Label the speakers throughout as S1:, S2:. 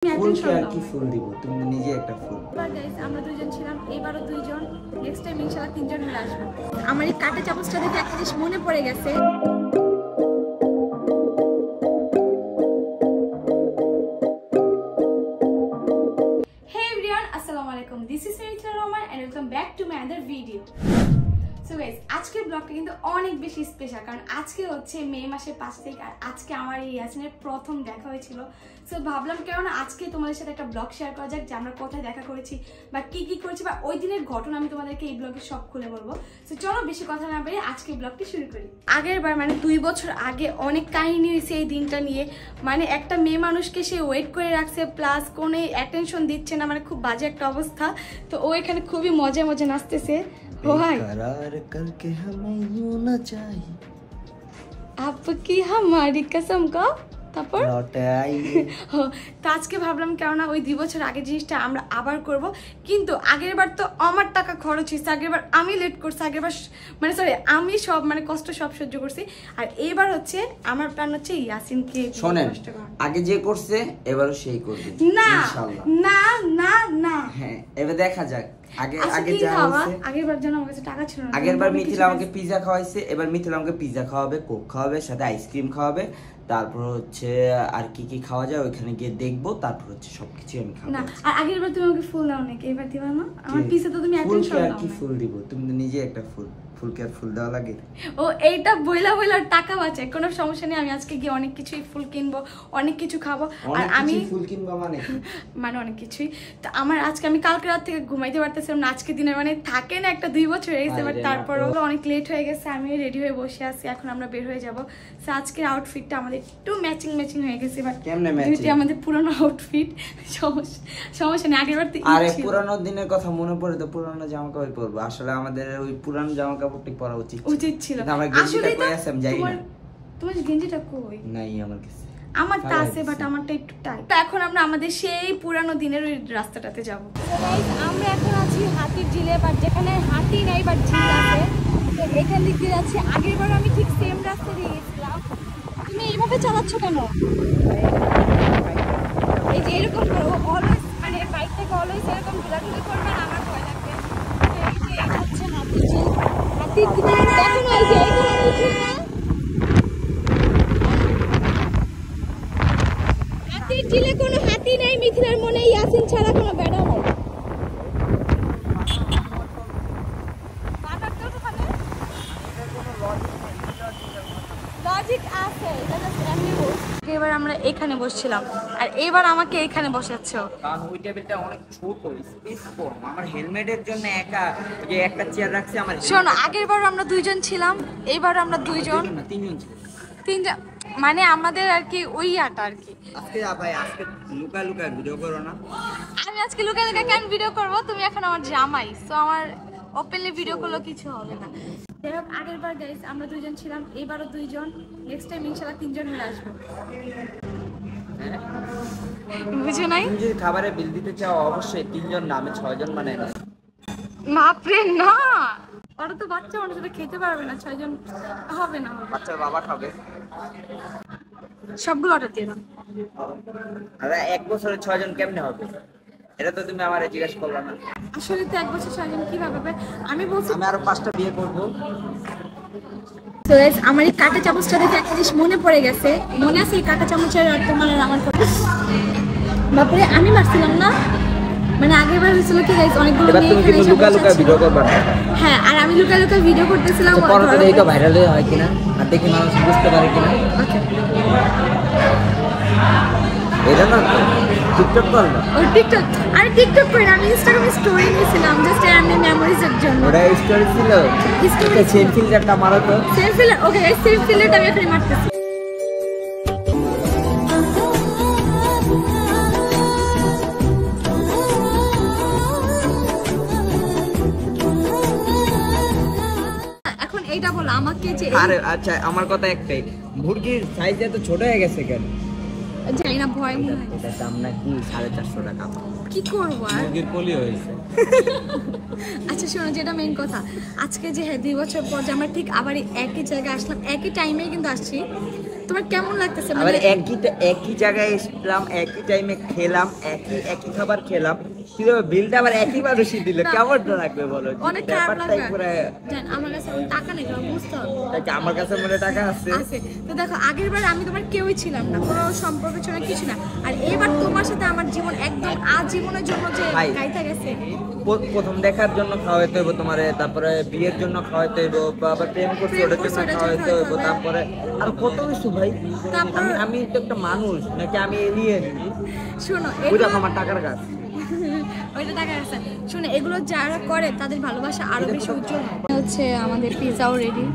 S1: ফুল আর কি ফুল দিব, তুমি নিজে একটা ফুল।
S2: এবার গাইস আমরা দুইজন ছিলাম, এবারও দুইজন, নেক্সট টাইম ইনশাআল্লাহ তিনজন হয়ে আসবো। আমার এই কাটা চামচটা দেখে একটা জিনিস মনে পড়ে গেছে। Hey everyone, assalamu alaikum. This is Mithila Roman and welcome back to my other video. So guys, আজকের ব্লগটা কিন্তু অনেক বেশি স্পেশাল, কারণ আজকে হচ্ছে মে মাসের 5 তারিখ আর আজকে আমার এই ইয়াসিনের প্রথম দেখা হয়েছিল। সো ভাবলাম কেন আজকে তোমাদের সাথে একটা ব্লগ শেয়ার করা যাক যে আমরা কোথায় দেখা করেছি বা কি কি করেছি বা ওই দিনের ঘটনা আমি তোমাদেরকে এই ব্লগে সব খুলে বলবো। সো চলো বেশি কথা না বলে আজকে ব্লগটি শুরু করি। আগের বার মানে 2 বছর আগে অনেক কাহিনী হয়েছে এই দিনটা নিয়ে, মানে একটা মেয়ে মানুষকে সে ওয়েট করে রাখছে প্লাস কোনো অ্যাটেনশন দিচ্ছে না, মানে খুব বাজে একটা অবস্থা। তো ও এখানে খুবই মজা মজা নাচতেছে।
S1: करार करके हमें यूं न चाहिए
S2: आपकी हमारी कसम का তারপর
S1: লটে আই।
S2: তো আজকে ভাবলাম কেননা ওই 2 বছর আগে জিনিসটা আমরা আবার করব, কিন্তু আগের বার তো আমার টাকা খরচ হয়েছে, আগের বার আমি লেট করছি, আগের বার মানে সরি আমি সব মানে কষ্ট সব সহ্য করছি, আর এইবার হচ্ছে আমার প্ল্যান হচ্ছে ইয়াসিনকে
S1: শোনেন, আগে যে করছে এবারও সেই করবে
S2: না
S1: ইনশাআল্লাহ।
S2: না না না
S1: হ্যাঁ এবার দেখা যাক। আগে যা হচ্ছে,
S2: আগের বার যেন আমার কাছে টাকা ছিল না,
S1: আগের বার মিথিলা আমাকে পিজা খাওয়াইছে, এবার মিথিলা আমাকে পিজা খাওয়াবে, কোক খাওয়াবে, সাথে আইসক্রিম খাওয়াবে, তারপর হচ্ছে আর কি কি খাওয়া যায় ওইখানে গিয়ে দেখবো, তারপর হচ্ছে সবকিছু আমি খাবো।
S2: না আর আগের বার তুমি আমাকে ফুল দাও নাকি, এবার দিবা না? আমার পিছে তো তুমি
S1: ফুল
S2: একদম
S1: আর কি ফুল দিব, তুমি তো নিজে একটা ফুল, ফুলকে আর ফুল দেওয়া লাগে?
S2: ও এইটা বইলা বইলা টাকা বাঁচে, কোনো সমস্যা নেই। আমি আজকে গিয়ে অনেক কিছুই ফুল কিনবো, অনেক কিছু খাবো, আর আমি
S1: ফুল কিনবো মানে
S2: অনেক কিছুই। তো আমার আজকে আমি কালকে রাত থেকে ঘুমাইতে পারতেছিলাম না, আজকে দিনের মানে থাকে না একটা 2 বছর হয়ে গেছে, বাট তারপরও অনেক লেট হয়ে গেছে, আমি রেডি হয়ে বসে আছি, এখন আমরা বের হয়ে যাবো। তো আজকের আউটফিটটা আমাদের একটু ম্যাচিং হয়ে গেছে, বাট
S1: কেমনে
S2: দুইটি আমাদের পুরনো আউটফিট, সমস্যা নেই। আগের বার তো
S1: আরে পুরানো দিনের কথা মনে পড়ে তো পুরানো জামা কাপড় পরবো, আসলে আমাদের ওই পুরানো জামা কাপড়টি পরা উচিত ছিল। আমার গেঞ্জিটা কই আছে আমি জানি না।
S2: তোমার গেঞ্জিটা কই?
S1: নাই আমার কাছে,
S2: আমারটা আছে বাট আমারটা একটু টাইট। তো এখন আমরা আমাদের সেই পুরানো দিনের ওই রাস্তাটাতে যাব। আমরা এখন আছি হাতির ঝিলে, বাট যেখানে হাতি নাই বাট ঝিল আছে, তো এখান দিক দিয়ে যাচ্ছি। আগের বার আমি ঠিক সেম রাস্তা দিয়ে গেছিলাম। তুমি এইভাবে চালাচ্ছ কেন? এই যে এরকম করো অলওয়েজ, মানে বাইক থেকে অলওয়েজ এরকম ঘোরাঘুরি করবে, আর আমার ভয় লাগবে। এই যে এটা হচ্ছে হাতির ঝিল, হাতির ঝিলে দেখো না, এই যে এখানে উঠে হাতির ঝিলে কোনো হাতি নাই, মিথিলার মনে ইয়াসিন ছাড়া কোনো বেড়া নাই। লজিক আছে, এবার আমরা এখানে বসছিলাম আর এবার আমাকে এখানে বসাচ্ছ,
S1: কারণ ওই টেবিলটা অনেক ছোট, স্পেস কম। আমার হেলমেটের জন্য একা যে একটা চেয়ার রাখছি। আমার
S2: শোনো, আগের বার আমরা 2 জন ছিলাম, এইবার আমরা 2 জন,
S1: 3 জন,
S2: 3 জন, মানে আমাদের আর কি ওই আটা আর কি।
S1: আজকে ভাই আজকে লুকা ভিডিও করো না।
S2: আমি আজকে লুকা কেন ভিডিও করব? তুমি এখন আমার জামাই, সো আমার ওপেনলি ভিডিও করলে কিছু হবে না। যাই হোক, আগের বার গাইস আমরা 2 জন ছিলাম, এবারও 2 জন, নেক্সট টাইম ইনশাআল্লাহ 3 জন হয়ে আসবো। বুঝো নাই?
S1: তুমি যদি খাবারের বিল দিতে চাও অবশ্যই 3 জন না, আমি 6 জন বানাই না।
S2: বাপরে না, ওরা তো বাচ্চা মানুষ, ওরা খেতে পারবে না, 6 জন হবে না।
S1: বাচ্চার বাবা খাবে,
S2: সবগুলো অর্ডার দিয়ে দাও।
S1: আরে 1 বছরে 6 জন কেমনে হবে? এটা তো তুমি আমারে জিজ্ঞাসা করলা না।
S2: আসলে তো 1 বছর 6 জন কিভাবে হবে? আমি বলছি
S1: আমি আরো 5টা বিয়ে করব।
S2: তো গাইস, আমার এই কাটা চামচটা দেখে একটা জিনিস মনে পড়ে গেছে। মনে আছে এই কাটা চামচের আর তোমার আর আমার কথা? বাপরে আমি মারছিলাম না, মানে আগেরবার হয়েছিল কি গাইস, অনেকগুলো মেয়ে এখানে এসে
S1: লুকা ভিডিও করবা না।
S2: হ্যাঁ, আর আমি লুকা ভিডিও করতেছিলাম,
S1: পরে তো এইটা ভাইরাল হয় কিনা আর দেখি মানুষ বুঝতে পারে কিনা। এটা না টিকটক কর না,
S2: ওই টিকটক, আরে টিকটক করি না, আমি ইনস্টাগ্রামে স্টোরি দিয়েছিলাম জাস্ট এমনি মেমোরিজ এর জন্য।
S1: ওটা স্টোরি ছিল, স্টোরি সেম ফিল্টারটা মারো তো।
S2: Same filter, okay guys, same ফিল্টারটা আমি এখানে মারতেছি। এখন এইটা বলো আমাকে যে,
S1: আরে আচ্ছা আমার কথা একটাই, মুরগির সাইজ এত ছোট হয়ে গেছে কেন?
S2: জানি না, ভয় মনে হয়।
S1: এটা দাম নাকি 450 টাকা।
S2: কি করবো আর,
S1: মুরগির পলি হয়েছে।
S2: আচ্ছা শোনো, যেটা মেইন কথা, আজকে যে 2 বছর পর যে আমরা ঠিক আবার একই জায়গায় আসলাম, একই টাইমে কিন্তু আসছি। তোমার কেমন লাগতেছে?
S1: আবার একই জায়গায় এসলাম, একই টাইমে খেলাম, একই খাবার খেলাম, কিন্তু বিলটা আবার একই মানুষই দিল, কেমন লাগবে বলো?
S2: অনেক খারাপ লাগবে। জান আমার কাছে টাকা নেই, তোমার বুঝতে হবে।
S1: আমার কাছে মনে টাকা আছে।
S2: তো দেখো আগেরবার আমি তোমার কেউই ছিলাম না, কোনো সম্পর্ক ছিল না, কিছু না, আর এবার তোমার সাথে আমার জীবন একদম আজীবনের জন্য যে গাইতে গেছে।
S1: প্রথম দেখার জন্য খাওয়াইতে হইব তোমারে, তারপরে বিয়ের জন্য খাওয়াইতে হইব, আবার প্রেম করতে ওটার জন্য খাওয়াইতে হইব, তারপরে আর কত কিছু ভাই। আমি তো একটা মানুষ নাকি আমি এলিয়েন?
S2: শোনো
S1: ওইটা আমার টাকার কাজ,
S2: ওইটা টাকার কাজ। শোনো এগুলো যারা করে তাদের ভালোবাসা আরো বেশি উজ্জ্বল হচ্ছে। আমাদের পিজাও রেডি,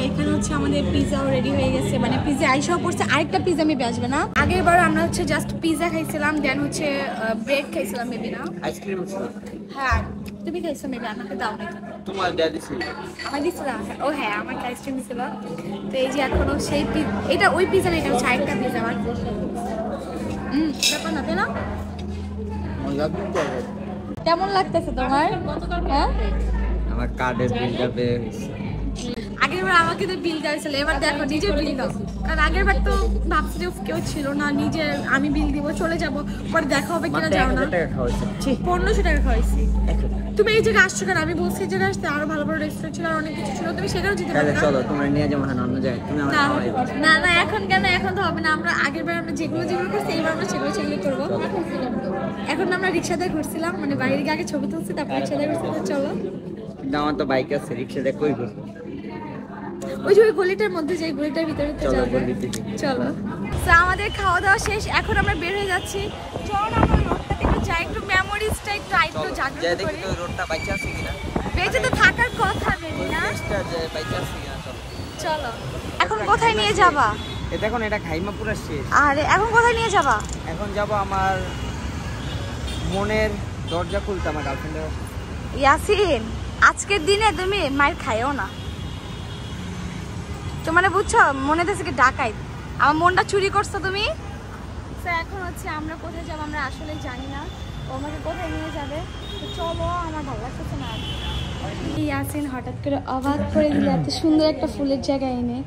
S2: এখানে হচ্ছে আমাদের পিজাও রেডি হয়ে গেছে, মানে পিজা আইসাও পড়ছে, আরেকটা পিজা মেবি আসবে না। আগের বার আমরা হচ্ছে জাস্ট পিজা খাইছিলাম, দেন হচ্ছে ব্রেড খাইছিলাম মেবি না,
S1: আইসক্রিম ছিল।
S2: হ্যাঁ তুমি খাইছো মেবি, আমাকে দাও না।
S1: তোমার দাদি ছিল,
S2: আমার দিছিল। ও হ্যাঁ আমার আইসক্রিম ছিল। তো এই যে এখনো সেই এটা ওই পিজা না, এটা হচ্ছে আরেকটা পিজা। আমার ব্যাপার না, তাই না? কেমন লাগতেছে তোমার? হ্যাঁ
S1: আমার কার্ডের বিলটা বের হইছে।
S2: আগেরবার আমাকে তো বিল দেওয়া ছিল, এবার দেখো নিজে বিল দাও। কারণ আগেরবার তো ভাবছি যে কেউ ছিল না, নিজে আমি বিল দিব, চলে যাব, পরে দেখা হবে কিনা জানো না। 1500 টাকা খাওয়াইছি। তুমি এই জায়গায় আসছো কেন? আমি বলছি যে আসতে আরো ভালো ভালো রেস্টুরেন্ট ছিল, অনেক কিছু ছিল, তুমি সেখানেও যেতে পারো।
S1: চলো তোমরা নিয়ে যাবো অন্য জায়গায়, তুমি আমার খাওয়াইবা।
S2: না না এখন কেন? এখন তো হবে না। আমরা আগেরবার আমরা যেগুলো করছি এইবার আমরা সেগুলো করবো। এখন আমরা রিক্সাতে ঘুরছিলাম, মানে বাইরে গিয়ে আগে ছবি তুলছি, তারপর রিক্সাতে ঘুরছি। চলো
S1: আমার তো বাইক আছে, রিক্সাতে কই ঘুরবো?
S2: ওই যে ওই গলিটার মধ্যে, যে গলিটার ভিতরে তো যাবো। চলো। তো আমাদের খাওয়া দাওয়া শেষ, এখন আমরা বের হয়ে যাচ্ছি। চল আমরা রোডটা একটু যাই, একটু মেমোরিজটা একটু জাগ্রত করি।
S1: দেখি তো রোডটা বাইচা আছে কিনা।
S2: বেঁচে তো থাকার কথা নেই না।
S1: বাইচা আছে কিনা।
S2: চলো। এখন কোথায় নিয়ে যাবা?
S1: দেখুন এটা খাইমা পুরো শেষ।
S2: আরে এখন কোথায় নিয়ে যাবা?
S1: এখন যাব আমার মনের দরজা খুলতে, আমার গার্লফ্রেন্ডের।
S2: ইয়াসিন আজকের দিনে তুমি মায়ের খাইও না তো, মানে বুঝছো, মনে হচ্ছে কি ডাকাই আমার মনটা চুরি করছো তুমি। তো এখন হচ্ছে আমরা কোথায় যাবো আমরা আসলে জানি না, ও আমাকে কোথায় নিয়ে যাবে। তো চলো, আমার ভালো লাগতেছে না। ইয়াসিন হঠাৎ করে অবাক করে দিল এত সুন্দর একটা ফুলের জায়গায় এনে,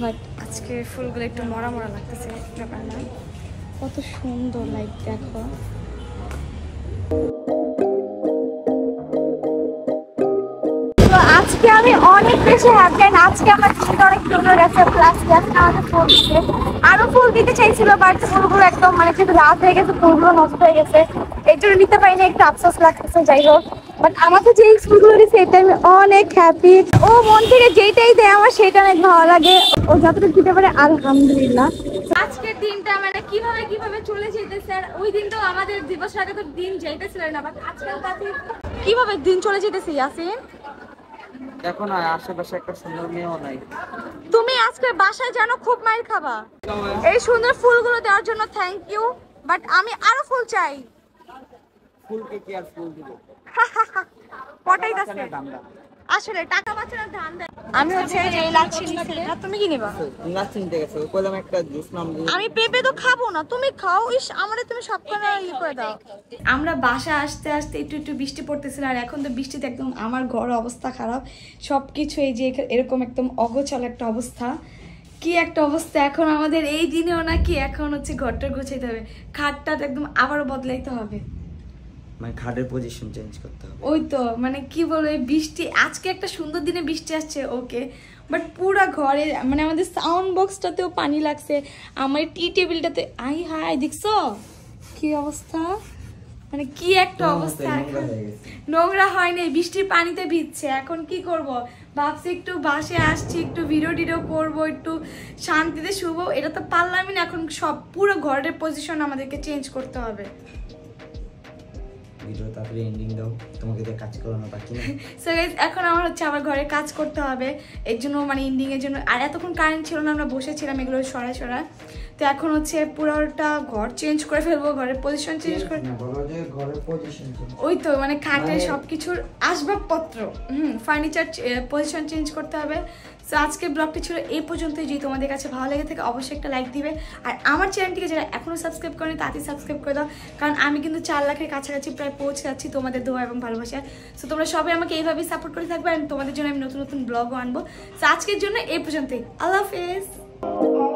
S2: বাট আজকে ফুলগুলো একটু মরা মরা লাগতেছে, ব্যাপার না, কত সুন্দর লাইক দেখো। আজকে আমি অনেক বেশি হ্যাপি, আজকে আমার দিনটা অনেক সুন্দর গেছে। প্লাস আমাদের ফুল দিতে আরো ফুল দিতে চাইছিল, বাট ফুলগুলো একদম মানে যেহেতু রাত হয়ে গেছে ফুলগুলো নষ্ট হয়ে গেছে, এই জন্য নিতে পারিনি, একটু আফসোস লাগতেছে। যাই হোক, বাট আমাকে যে ফুলগুলো দিচ্ছে এটা আমি অনেক হ্যাপি। ও মন থেকে যেটাই দেয় আমার সেটা অনেক ভালো লাগে, ও যতটুকু দিতে পারে আলহামদুলিল্লাহ। আজকের দিনটা মানে কিভাবে চলে যেতেছে, আর ওই দিনটাও আমাদের দিবস আগে তো দিন যাইতেছিল না, বাট আজকাল কিভাবে দিন চলে যেতেছে ইয়াসিন।
S1: দেখো না আশেপাশে একটা সুন্দর মেয়েও নাই।
S2: তুমি আজকে বাসায় জানো খুব মাইর খাবা। এই সুন্দর ফুলগুলো দেওয়ার জন্য থ্যাংক ইউ, বাট আমি আরো ফুল চাই।
S1: ফুলকে কি আর ফুল দিব?
S2: পটাইতাছে আসলে টাকা বাঁচানোর ধান দেয়। আমি হচ্ছে এই লাচ্ছি নিছি, তুমি কি নিবা?
S1: লাচ্ছি নিতে গেছে, কইলাম একটা জুস নাম দিই।
S2: আমি পেঁপে তো খাবো না, তুমি খাও। ইস আমারে তুমি সব করে দাও। আমরা বাসা আসতে আসতে একটু বৃষ্টি পড়তেছিল, আর এখন তো বৃষ্টিতে একদম আমার ঘর অবস্থা খারাপ, সবকিছু এই যে এরকম একদম অগোছালো একটা অবস্থা। কি একটা অবস্থা এখন আমাদের এই দিনেও নাকি এখন হচ্ছে ঘরটা গোছাইতে হবে, খাটটা একদম আবারও বদলাইতে হবে,
S1: মানে খাটের পজিশন চেঞ্জ করতে হবে।
S2: ওই তো মানে কি বলবো, বৃষ্টি আজকে একটা সুন্দর দিনে বৃষ্টি আসছে ওকে, বাট পুরা ঘরে মানে আমাদের সাউন্ড বক্সটাতেও পানি লাগছে, আমার টি টেবিলটাতে হাই দেখছো কি অবস্থা, মানে কি একটা অবস্থা। নোংরা হয়নি, বৃষ্টির পানিতে ভিজছে। এখন কি করব, ভাবছি একটু বাসে আসছি, একটু ভিডিও করবো, একটু শান্তিতে শুবো, এটা তো পারলামই না। এখন সব পুরো ঘরের পজিশন আমাদেরকে চেঞ্জ করতে হবে। এখন আমার হচ্ছে আবার ঘরে কাজ করতে হবে, এর জন্য মানে এন্ডিং এর জন্য। আর এতক্ষণ কারেন্ট ছিল না, আমরা বসেছিলাম এগুলো সরাই। তো এখন হচ্ছে পুরোটা ঘর চেঞ্জ করে ফেলবো, ঘরের পজিশন চেঞ্জ করে। ওই তো মানে খাটের সবকিছুর আসবাবপত্র ফার্নিচার পজিশন চেঞ্জ করতে হবে। তো আজকের ব্লগটি ছিল এই পর্যন্তই। যদি তোমাদের কাছে ভালো লেগে থাকে অবশ্যই একটা লাইক দিবে, আর আমার চ্যানেলটিকে যারা এখনো সাবস্ক্রাইব করেনি তাড়াতাড়ি সাবস্ক্রাইব করে দাও, কারণ আমি কিন্তু 4 লাখের কাছাকাছি প্রায় পৌঁছে যাচ্ছি তোমাদের দোয়া এবং ভালোবাসা। সো তোমরা সবাই আমাকে এইভাবেই সাপোর্ট করে থাকবে, আর তোমাদের জন্য আমি নতুন ব্লগও আনবো। তো আজকের জন্য এই পর্যন্তই, আল্লাহ হাফেজ। হ্যাঁ